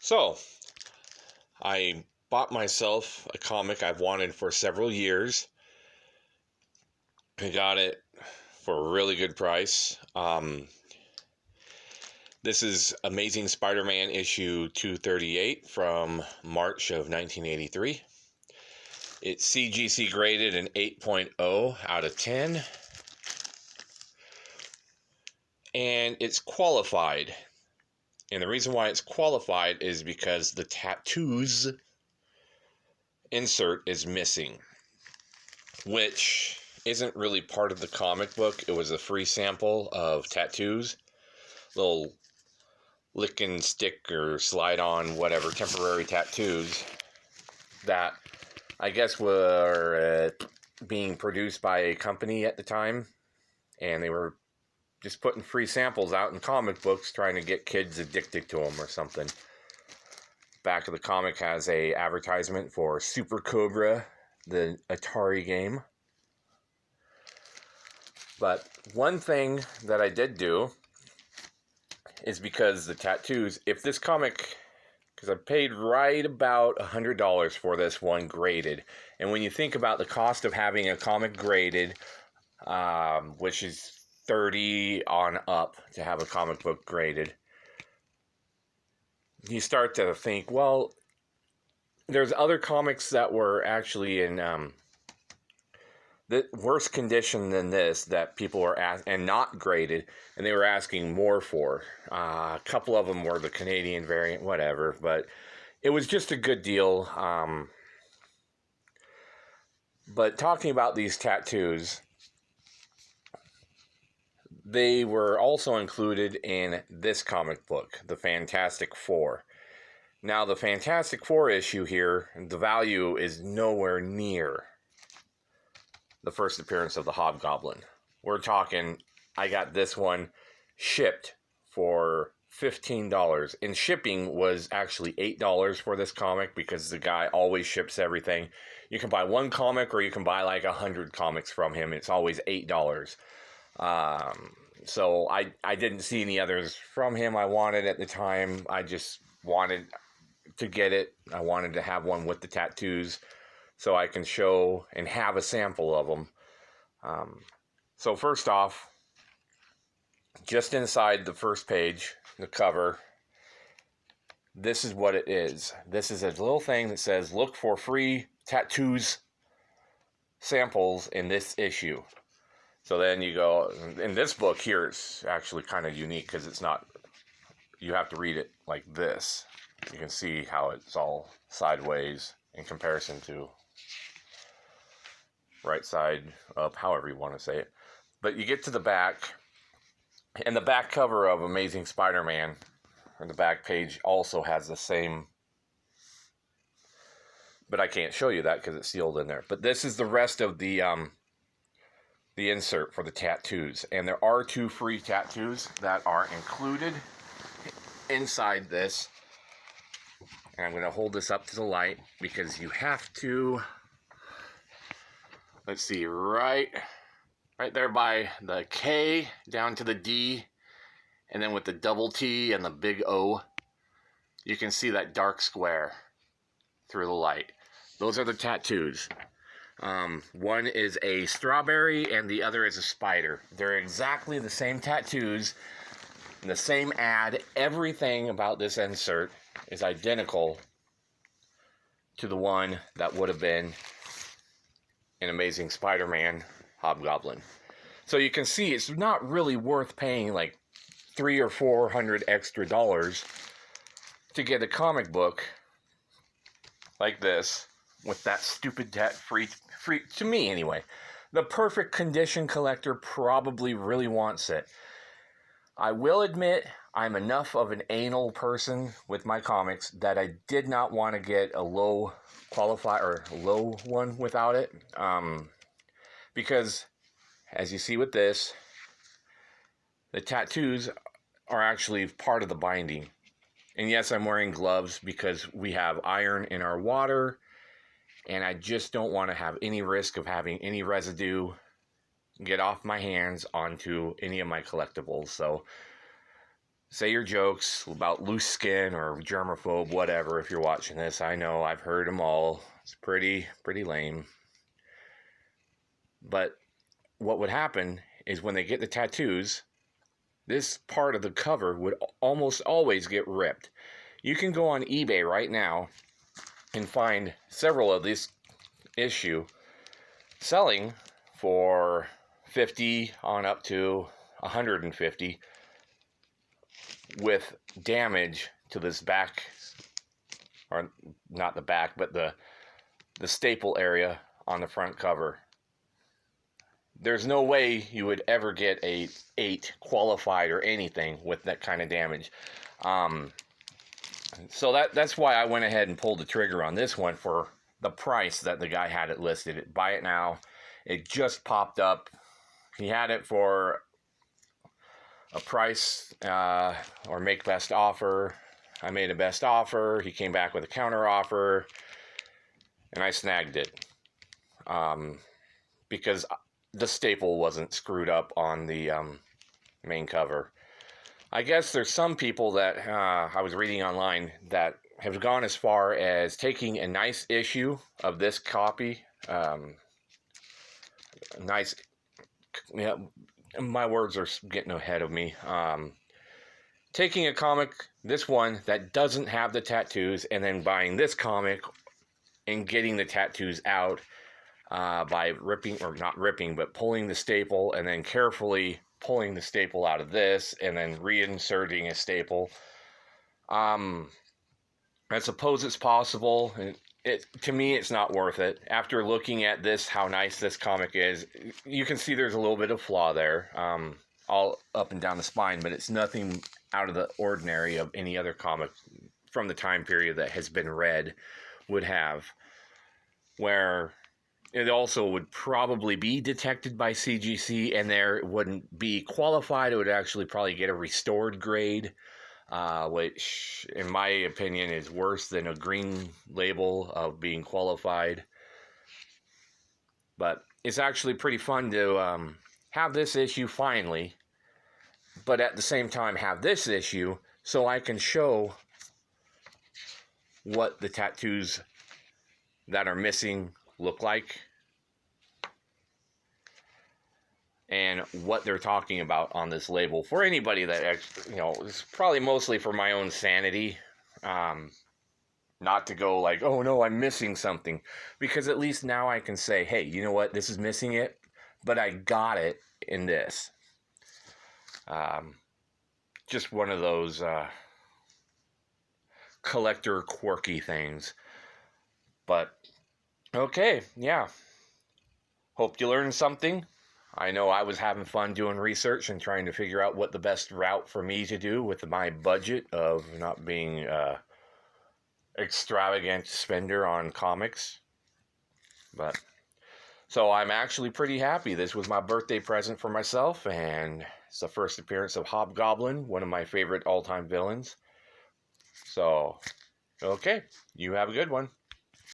So, I bought myself a comic I've wanted for several years. I got it for a really good price. This is Amazing Spider-Man issue 238 from March of 1983. It's CGC graded an 8.0 out of 10. And it's qualified. And the reason why it's qualified is because the tattooz insert is missing, which isn't really part of the comic book. It was a free sample of tattooz, little lick and stick or slide on whatever temporary tattooz that I guess were being produced by a company at the time, and they were just putting free samples out in comic books trying to get kids addicted to them or something. Back of the comic has a advertisement for Super Cobra, the Atari game. But one thing that I did do is because the tattooz, if this comic, because I paid right about $100 for this one graded. And when you think about the cost of having a comic graded, which is $30 on up to have a comic book graded, you start to think, well, there's other comics that were actually in the worse condition than this that people were and not graded, and they were asking more for. A couple of them were the Canadian variant, whatever, but it was just a good deal. But talking about these tattooz, they were also included in this comic book, the Fantastic Four. Now, the Fantastic Four issue here, the value is nowhere near the first appearance of the Hobgoblin. We're talking, I got this one shipped for $15. And shipping was actually $8 for this comic because the guy always ships everything. You can buy one comic or you can buy like 100 comics from him. It's always $8. So I didn't see any others from him I wanted at the time. I just wanted to get it. I wanted to have one with the tattooz so I can show and have a sample of them. So first off, just inside the first page, the cover, this is what it is. This is a little thing that says, look for free tattooz samples in this issue. So then you go, in this book here, it's actually kind of unique because it's not, you have to read it like this. You can see how it's all sideways in comparison to right side up, however you want to say it. But you get to the back, and the back cover of Amazing Spider-Man, or the back page, also has the same, but I can't show you that because it's sealed in there. But this is the rest of the insert for the tattooz, and there are 2 free tattooz that are included inside this. And I'm going to hold this up to the light because you have to, let's see, right there by the K down to the D, and then with the double T and the big O, you can see that dark square through the light. Those are the tattooz. One is a strawberry and the other is a spider. They're exactly the same tattooz, the same ad. Everything about this insert is identical to the one that would have been in Amazing Spider-Man Hobgoblin. So you can see it's not really worth paying like $300 or $400 extra to get a comic book like this with that stupid free, to me anyway. The perfect condition collector probably really wants it. I will admit I'm enough of an anal person with my comics that I did not want to get a low one without it. Because as you see with this, the tattooz are actually part of the binding. And yes, I'm wearing gloves because we have iron in our water, and I just don't want to have any risk of having any residue get off my hands onto any of my collectibles. So say your jokes about loose skin or germaphobe, whatever, if you're watching this. I know, I've heard them all. It's pretty lame. But what would happen is when they get the tattoos, this part of the cover would almost always get ripped. You can go on eBay right now and find several of this issue selling for $50 on up to $150 with damage to this back, or not the back, but the staple area on the front cover. There's no way you would ever get a 8 qualified or anything with that kind of damage. So that's why I went ahead and pulled the trigger on this one for the price that the guy had it listed. Buy it now. It just popped up. He had it for a price or make best offer. I made a best offer. He came back with a counter offer, and I snagged it because the staple wasn't screwed up on the main cover. I guess there's some people that I was reading online that have gone as far as taking a nice issue of this copy. My words are getting ahead of me. Taking a comic, this one, that doesn't have the tattoos, and then buying this comic and getting the tattoos out by ripping, or not ripping, but pulling the staple, and then carefully pulling the staple out of this, and then reinserting a staple. I suppose it's possible. To me, it's not worth it. After looking at this, how nice this comic is, you can see there's a little bit of flaw there, all up and down the spine, but it's nothing out of the ordinary of any other comic from the time period that has been read would have, where it also would probably be detected by CGC, and there it wouldn't be qualified. It would actually probably get a restored grade, which in my opinion is worse than a green label of being qualified. But it's actually pretty fun to have this issue finally, but at the same time have this issue so I can show what the tattoos that are missing look like and what they're talking about on this label. For anybody that, it's probably mostly for my own sanity, not to go like, oh no, I'm missing something, because at least now I can say, hey, you know what, this is missing it, but I got it in this. Just one of those collector quirky things. But okay, yeah, hope you learned something. I know I was having fun doing research and trying to figure out what the best route for me to do with my budget of not being extravagant spender on comics. But so I'm actually pretty happy. This was my birthday present for myself, and it's the first appearance of Hobgoblin, one of my favorite all-time villains. So, okay, you have a good one.